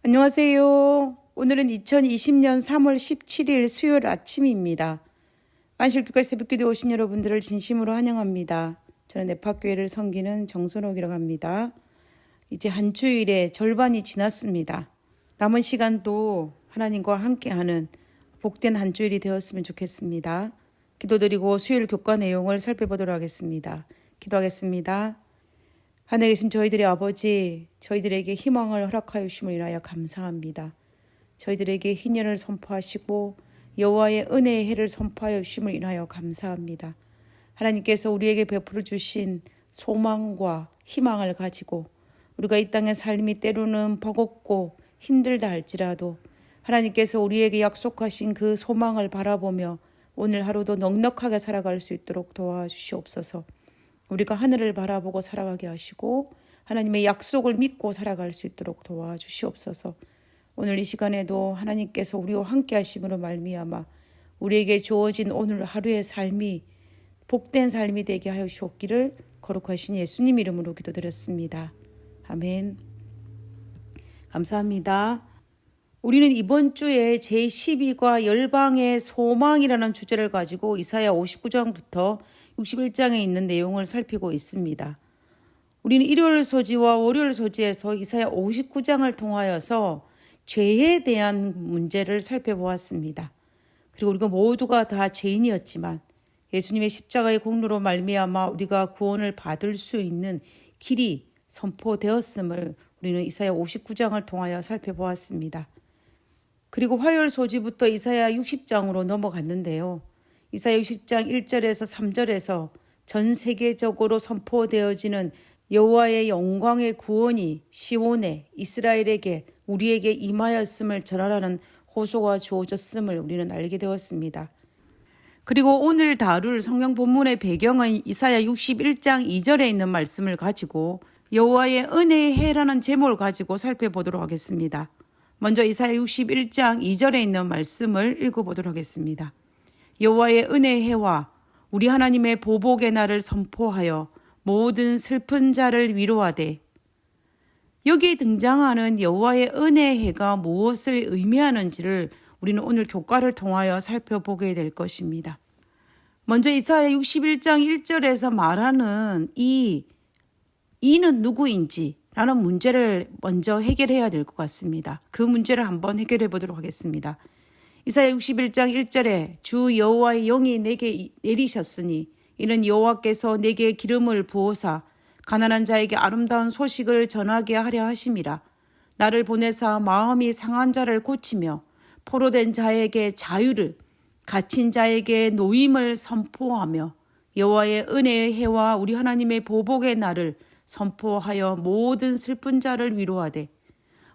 안녕하세요. 오늘은 2020년 3월 17일 수요일 아침입니다. 안실교회 새벽기도에 오신 여러분들을 진심으로 환영합니다. 저는 네파교회를 섬기는 정선옥이라고 합니다. 이제 한 주일의 절반이 지났습니다. 남은 시간도 하나님과 함께하는 복된 한 주일이 되었으면 좋겠습니다. 기도드리고 수요일 교과 내용을 살펴보도록 하겠습니다. 기도하겠습니다. 하늘에 계신 저희들의 아버지, 저희들에게 희망을 허락하여 주심을 인하여 감사합니다. 저희들에게 희년을 선포하시고 여호와의 은혜의 해를 선포하여 주심을 인하여 감사합니다. 하나님께서 우리에게 베풀어 주신 소망과 희망을 가지고 우리가 이 땅의 삶이 때로는 버겁고 힘들다 할지라도 하나님께서 우리에게 약속하신 그 소망을 바라보며 오늘 하루도 넉넉하게 살아갈 수 있도록 도와주시옵소서. 우리가 하늘을 바라보고 살아가게 하시고 하나님의 약속을 믿고 살아갈 수 있도록 도와주시옵소서. 오늘 이 시간에도 하나님께서 우리와 함께 하심으로 말미암아 우리에게 주어진 오늘 하루의 삶이 복된 삶이 되게 하여 주옵기를 거룩하신 예수님 이름으로 기도드렸습니다. 아멘. 감사합니다. 우리는 이번 주에 제12과 열방의 소망이라는 주제를 가지고 이사야 59장부터 61장에 있는 내용을 살피고 있습니다. 우리는 일요일 소지와 월요일 소지에서 이사야 59장을 통하여서 죄에 대한 문제를 살펴보았습니다. 그리고 우리가 모두가 다 죄인이었지만 예수님의 십자가의 공로로 말미암아 우리가 구원을 받을 수 있는 길이 선포되었음을 우리는 이사야 59장을 통하여 살펴보았습니다. 그리고 화요일 소지부터 이사야 60장으로 넘어갔는데요. 이사야 60장 1절에서 3절에서 전 세계적으로 선포되어지는 여호와의 영광의 구원이 시온에 이스라엘에게 우리에게 임하였음을 전하라는 호소가 주어졌음을 우리는 알게 되었습니다. 그리고 오늘 다룰 성경 본문의 배경은 이사야 61장 2절에 있는 말씀을 가지고 여호와의 은혜의 해라는 제목을 가지고 살펴보도록 하겠습니다. 먼저 이사야 61장 2절에 있는 말씀을 읽어보도록 하겠습니다. 여호와의 은혜의 해와 우리 하나님의 보복의 날을 선포하여 모든 슬픈 자를 위로하되. 여기에 등장하는 여호와의 은혜의 해가 무엇을 의미하는지를 우리는 오늘 교과를 통하여 살펴보게 될 것입니다. 먼저 이사야 61장 1절에서 말하는 이는 누구인지 라는 문제를 먼저 해결해야 될 것 같습니다. 그 문제를 한번 해결해 보도록 하겠습니다. 이사야 61장 1절에 주 여호와의 영이 내게 내리셨으니 이는 여호와께서 내게 기름을 부어사 가난한 자에게 아름다운 소식을 전하게 하려 하심이라. 나를 보내사 마음이 상한 자를 고치며 포로된 자에게 자유를 갇힌 자에게 노임을 선포하며 여호와의 은혜의 해와 우리 하나님의 보복의 날을 선포하여 모든 슬픈 자를 위로하되.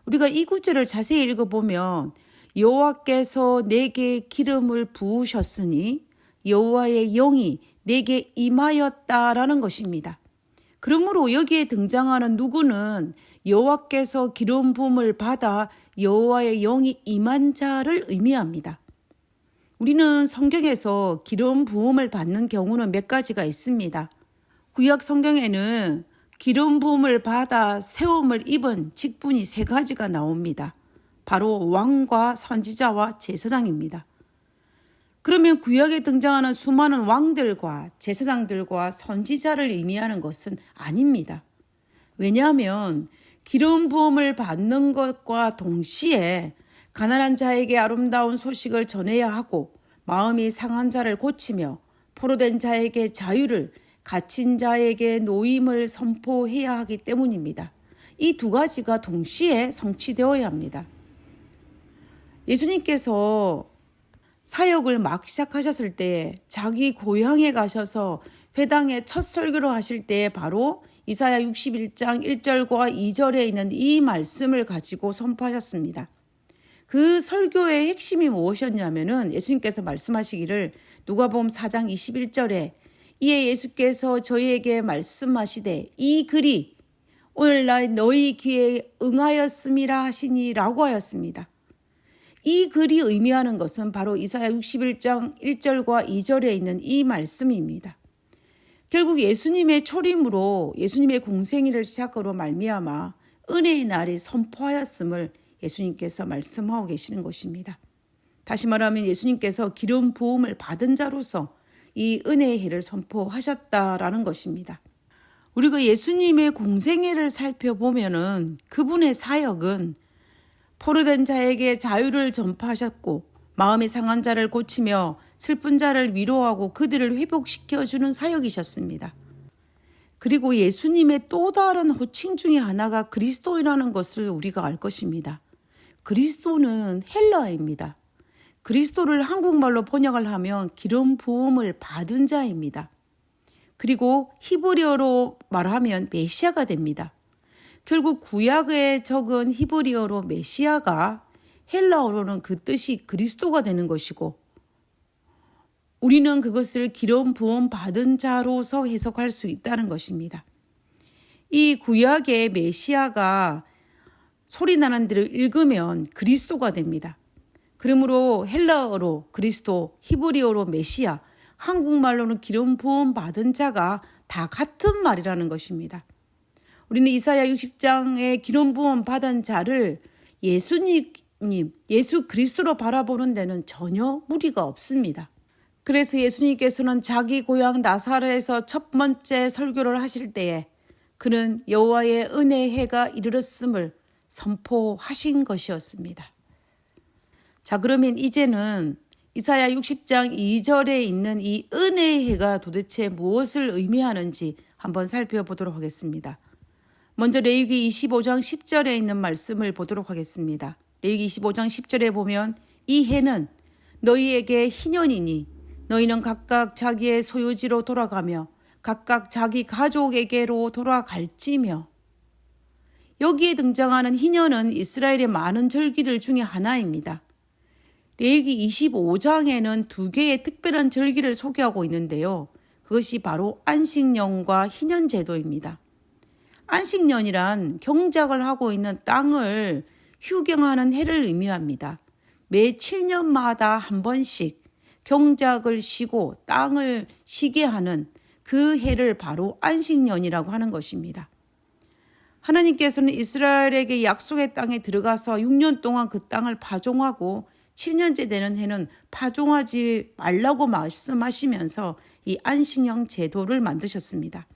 우리가 이 구절을 자세히 읽어보면 여호와께서 내게 기름을 부으셨으니 여호와의 영이 내게 임하였다라는 것입니다. 그러므로 여기에 등장하는 누구는 여호와께서 기름 부음을 받아 여호와의 영이 임한 자를 의미합니다. 우리는 성경에서 기름 부음을 받는 경우는 몇 가지가 있습니다. 구약 성경에는 기름 부음을 받아 세움을 입은 직분이 3가지가 나옵니다. 바로 왕과 선지자와 제사장입니다. 그러면 구약에 등장하는 수많은 왕들과 제사장들과 선지자를 의미하는 것은 아닙니다. 왜냐하면 기름 부음을 받는 것과 동시에 가난한 자에게 아름다운 소식을 전해야 하고 마음이 상한 자를 고치며 포로된 자에게 자유를 갇힌 자에게 노임을 선포해야 하기 때문입니다. 이 2가지가 동시에 성취되어야 합니다. 예수님께서 사역을 막 시작하셨을 때 자기 고향에 가셔서 회당에 첫 설교를 하실 때 바로 이사야 61장 1절과 2절에 있는 이 말씀을 가지고 선포하셨습니다. 그 설교의 핵심이 무엇이었냐면은 예수님께서 말씀하시기를 누가복음 4장 21절에 이에 예수께서 저희에게 말씀하시되 이 글이 오늘날 너희 귀에 응하였음이라 하시니라고 하였습니다. 이 글이 의미하는 것은 바로 이사야 61장 1절과 2절에 있는 이 말씀입니다. 결국 예수님의 초림으로 예수님의 공생애를 시작으로 말미암아 은혜의 날이 선포하였음을 예수님께서 말씀하고 계시는 것입니다. 다시 말하면 예수님께서 기름 부음을 받은 자로서 이 은혜의 해를 선포하셨다라는 것입니다. 우리가 예수님의 공생애를 살펴보면은 그분의 사역은 포로된 자에게 자유를 전파하셨고 마음이 상한 자를 고치며 슬픈 자를 위로하고 그들을 회복시켜주는 사역이셨습니다. 그리고 예수님의 또 다른 호칭 중에 하나가 그리스도이라는 것을 우리가 알 것입니다. 그리스도는 헬라어입니다. 그리스도를 한국말로 번역을 하면 기름 부음을 받은 자입니다. 그리고 히브리어로 말하면 메시아가 됩니다. 결국 구약에 적은 히브리어로 메시아가 헬라어로는 그 뜻이 그리스도가 되는 것이고 우리는 그것을 기름 부음 받은 자로서 해석할 수 있다는 것입니다. 이 구약의 메시아가 소리나는 대로 읽으면 그리스도가 됩니다. 그러므로 헬라어로 그리스도, 히브리어로 메시아, 한국말로는 기름 부음 받은 자가 다 같은 말이라는 것입니다. 우리는 이사야 60장의 기름 부음 받은 자를 예수님, 예수 그리스도로 바라보는 데는 전혀 무리가 없습니다. 그래서 예수님께서는 자기 고향 나사렛에서 첫 번째 설교를 하실 때에 그는 여호와의 은혜의 해가 이르렀음을 선포하신 것이었습니다. 자, 그러면 이제는 이사야 60장 2절에 있는 이 은혜의 해가 도대체 무엇을 의미하는지 한번 살펴보도록 하겠습니다. 먼저 레위기 25장 10절에 있는 말씀을 보도록 하겠습니다. 레위기 25장 10절에 보면 이 해는 너희에게 희년이니 너희는 각각 자기의 소유지로 돌아가며 각각 자기 가족에게로 돌아갈지며. 여기에 등장하는 희년은 이스라엘의 많은 절기들 중에 하나입니다. 레위기 25장에는 두 개의 특별한 절기를 소개하고 있는데요. 그것이 바로 안식년과 희년제도입니다. 안식년이란 경작을 하고 있는 땅을 휴경하는 해를 의미합니다. 매 7년마다 한 번씩 경작을 쉬고 땅을 쉬게 하는 그 해를 바로 안식년이라고 하는 것입니다. 하나님께서는 이스라엘에게 약속의 땅에 들어가서 6년 동안 그 땅을 파종하고 7년째 되는 해는 파종하지 말라고 말씀하시면서 이 안식년 제도를 만드셨습니다.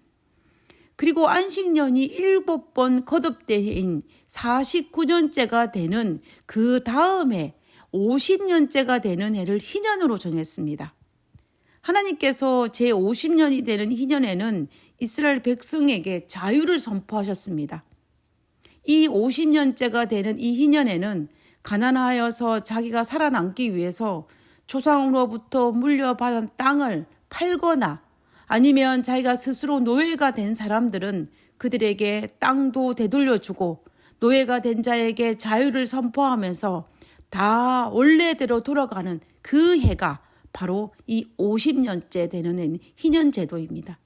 그리고 안식년이 7번 거듭대인 49년째가 되는 그 다음에 50년째가 되는 해를 희년으로 정했습니다. 하나님께서 제50년이 되는 희년에는 이스라엘 백성에게 자유를 선포하셨습니다. 이 50년째가 되는 이 희년에는 가난하여서 자기가 살아남기 위해서 조상으로부터 물려받은 땅을 팔거나 아니면 자기가 스스로 노예가 된 사람들은 그들에게 땅도 되돌려주고 노예가 된 자에게 자유를 선포하면서 다 원래대로 돌아가는 그 해가 바로 이 50년째 되는 희년제도입니다.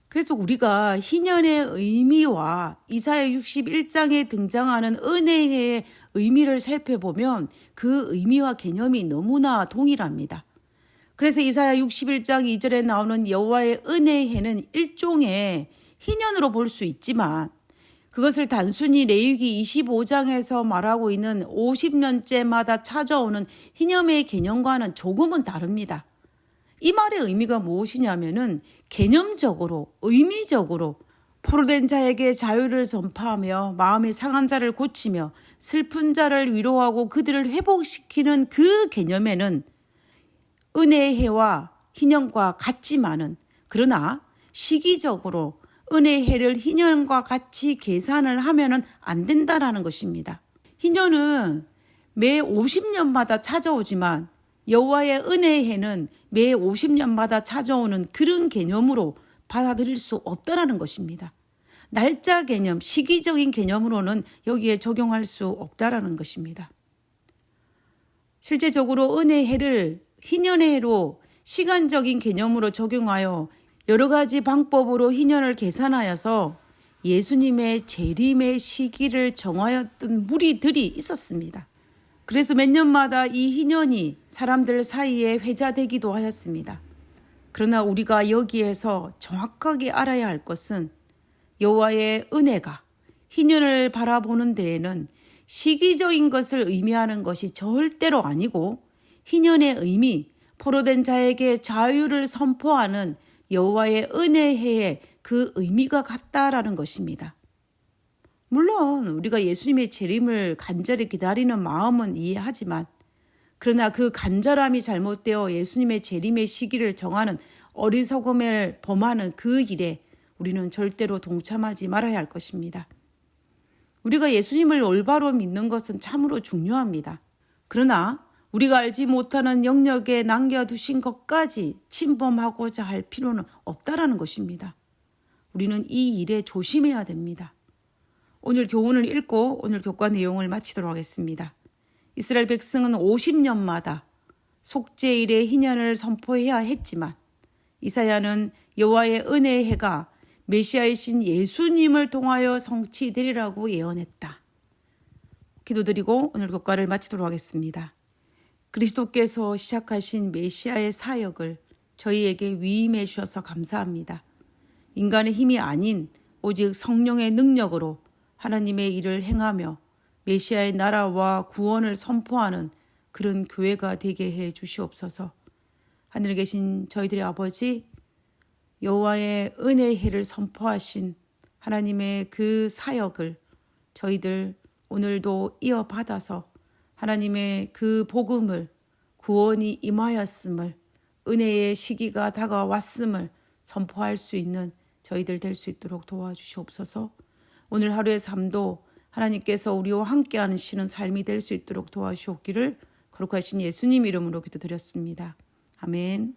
그래서 우리가 희년의 의미와 이사야 61장에 등장하는 은혜의 의미를 살펴보면 그 의미와 개념이 너무나 동일합니다. 그래서 이사야 61장 2절에 나오는 여호와의 은혜의 해는 일종의 희년으로 볼 수 있지만 그것을 단순히 레위기 25장에서 말하고 있는 50년째마다 찾아오는 희년의 개념과는 조금은 다릅니다. 이 말의 의미가 무엇이냐면은 개념적으로, 의미적으로 포로된 자에게 자유를 전파하며 마음이 상한 자를 고치며 슬픈 자를 위로하고 그들을 회복시키는 그 개념에는 은혜의 해와 희년과 같지만은 그러나 시기적으로 은혜의 해를 희년과 같이 계산을 하면은 안 된다라는 것입니다. 희년은 매 50년마다 찾아오지만 여호와의 은혜의 해는 매 50년마다 찾아오는 그런 개념으로 받아들일 수 없다라는 것입니다. 날짜 개념, 시기적인 개념으로는 여기에 적용할 수 없다라는 것입니다. 실제적으로 은혜의 해를 희년의 해로 시간적인 개념으로 적용하여 여러 가지 방법으로 희년을 계산하여서 예수님의 재림의 시기를 정하였던 무리들이 있었습니다. 그래서 몇 년마다 이 희년이 사람들 사이에 회자되기도 하였습니다. 그러나 우리가 여기에서 정확하게 알아야 할 것은 여호와의 은혜가 희년을 바라보는 데에는 시기적인 것을 의미하는 것이 절대로 아니고 희년의 의미, 포로된 자에게 자유를 선포하는 여호와의 은혜의 그 의미가 같다라는 것입니다. 물론 우리가 예수님의 재림을 간절히 기다리는 마음은 이해하지만 그러나 그 간절함이 잘못되어 예수님의 재림의 시기를 정하는 어리석음을 범하는 그 일에 우리는 절대로 동참하지 말아야 할 것입니다. 우리가 예수님을 올바로 믿는 것은 참으로 중요합니다. 그러나 우리가 알지 못하는 영역에 남겨두신 것까지 침범하고자 할 필요는 없다라는 것입니다. 우리는 이 일에 조심해야 됩니다. 오늘 교훈을 읽고 오늘 교과 내용을 마치도록 하겠습니다. 이스라엘 백성은 50년마다 속죄일의 희년을 선포해야 했지만 이사야는 여호와의 은혜의 해가 메시아이신 예수님을 통하여 성취되리라고 예언했다. 기도드리고 오늘 교과를 마치도록 하겠습니다. 그리스도께서 시작하신 메시아의 사역을 저희에게 위임해 주셔서 감사합니다. 인간의 힘이 아닌 오직 성령의 능력으로 하나님의 일을 행하며 메시아의 나라와 구원을 선포하는 그런 교회가 되게 해 주시옵소서. 하늘에 계신 저희들의 아버지, 여호와의 은혜의 해를 선포하신 하나님의 그 사역을 저희들 오늘도 이어받아서 하나님의 그 복음을 구원이 임하였음을, 은혜의 시기가 다가왔음을 선포할 수 있는 저희들 될 수 있도록 도와주시옵소서. 오늘 하루의 삶도 하나님께서 우리와 함께 하시는 삶이 될 수 있도록 도와주시옵기를 거룩하신 예수님 이름으로 기도드렸습니다. 아멘.